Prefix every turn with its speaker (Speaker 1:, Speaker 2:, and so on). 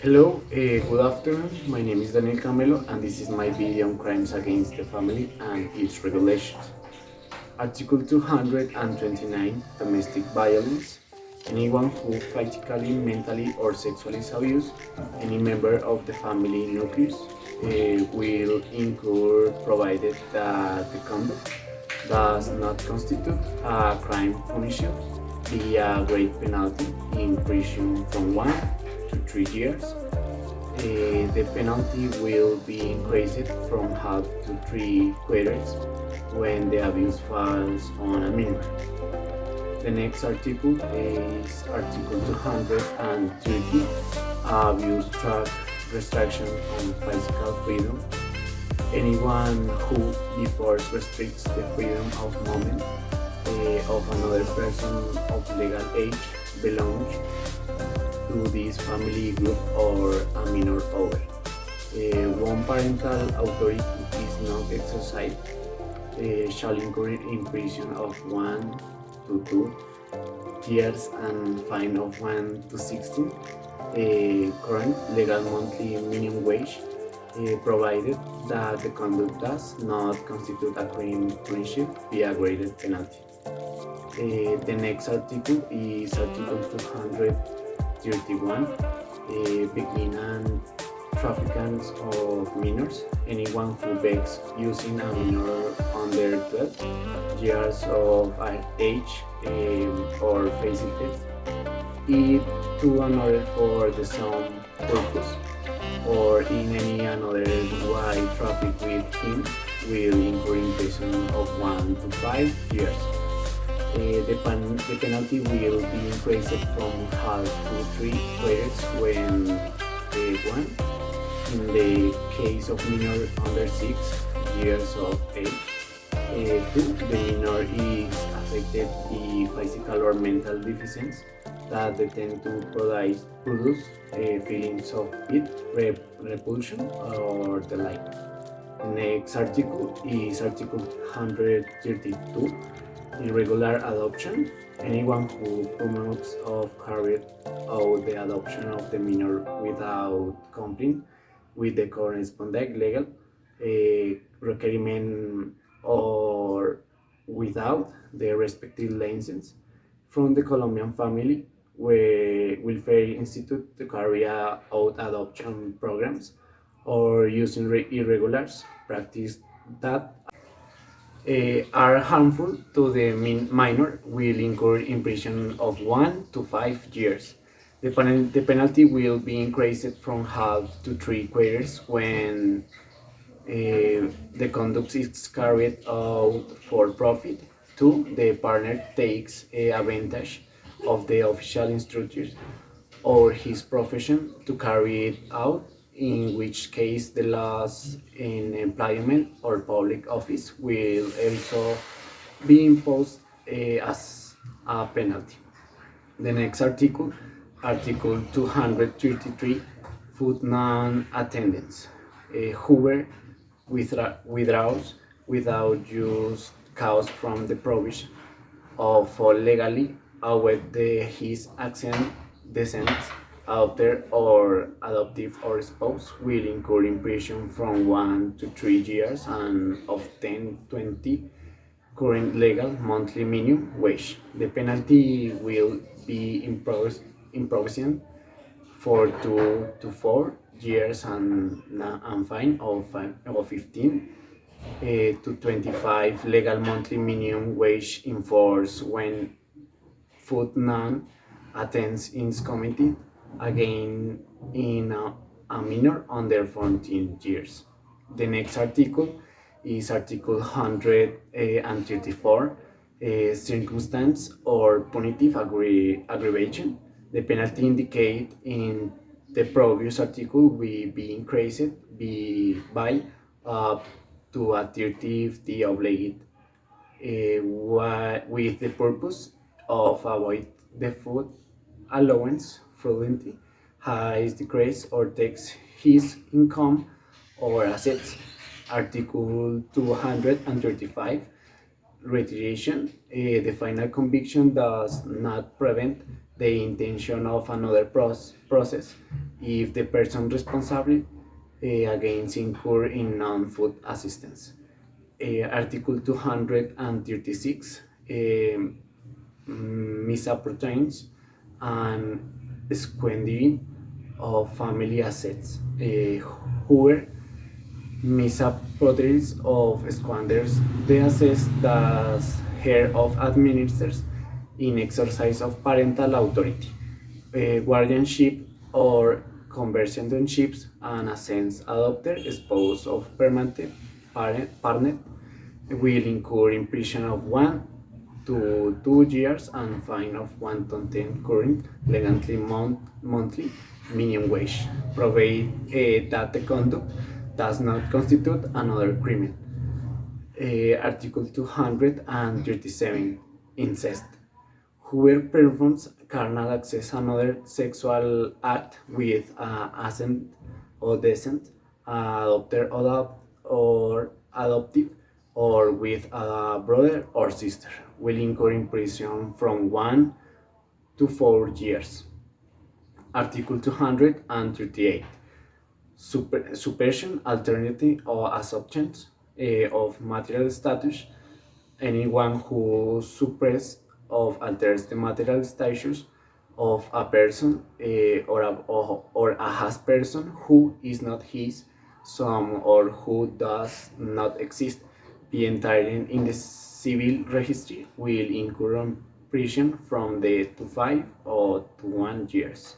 Speaker 1: Hello, good afternoon. My name is Daniel Camelo, and this is my video on crimes against the family and its regulations. Article 229, Domestic Violence. Anyone who physically, mentally, or sexually abuse any member of the family nucleus will incur, provided that the conduct does not constitute a crime punishable via great penalty in prison from 1 to 3 years. The penalty will be increased from half to 3 quarters when the abuse falls on a minor. The next article is Article 230, Abuse track restriction on physical freedom. Anyone who before restricts the freedom of movement of another person of legal age belongs to this family group or a minor over. One parental authority is not exercised shall incur in prison of 1 to 2 years and fine of 1 to 16 current legal monthly minimum wage, provided that the conduct does not constitute a crime punishable via graded penalty. The next article is Article 231, begin and traffickers of minors. Anyone who begs using a minor under 12 years of age or facilities it to another for the same purpose or in any another way traffic with him will incur in prison of 1 to 5 years. The penalty will be increased from half to 3 quarters when 1 in the case of minor under 6 years of age. 2. The minor is affected by physical or mental deficiencies that they tend to produce feelings of repulsion, or the like. The next article is Article 132, irregular adoption. Anyone who promotes or carries out the adoption of the minor without complying with the corresponding legal requirement or without the respective license from the Colombian Family Welfare Institute to carry out adoption programs or using irregulars practice that are harmful to the minor will incur in prison of 1 to 5 years. The penalty will be increased from half to 3 quarters when the conduct is carried out for profit. 2. The partner takes advantage of the official instructors or his profession to carry it out, in which case the loss in employment or public office will also be imposed as a penalty. The next article, Article 233, food non-attendance. Whoever withdraws without just cause from the provision of or legally await his accent, descendants, adopted or adoptive or spouse will incur in prison from 1 to 3 years and of 10-20 current legal monthly minimum wage. The penalty will be improvised for 2 to 4 years and fine of 15 to 25 legal monthly minimum wage in force when food non attends is committed again in a minor under 14 years. The next article is Article 134, circumstance or punitive aggravation. The penalty indicated in the previous article will be increased by up to a 30th the obliged with the purpose of avoid the food allowance fraudulently has decreased or takes his income or assets. Article 235, reiteration. The final conviction does not prevent the intention of another process if the person responsible against incur in non-food assistance. Article 236 misappropriations and squandering of family assets. Whoever misappropriates of squanders the assets that her of administers in exercise of parental authority, guardianship or conversationship, and a sense adopted spouse of permanent partner will incur imprisonment of 1 to 2 years and fine of 1 to 10 current legally monthly minimum wage, provided that the conduct does not constitute another criminal. Article 237 Incest. Whoever performs carnal access another sexual act with assent or descent, adopted or adoptive, or with a brother or sister, will incur in prison from 1 to 4 years. Article 238 Suppression, alternative, or assumption of material status. Anyone who suppresses or alters the material status of a person or a has person who is not his, some, or who does not exist, be entered in the civil registry will incur on prison from the to 5 or to 1 years.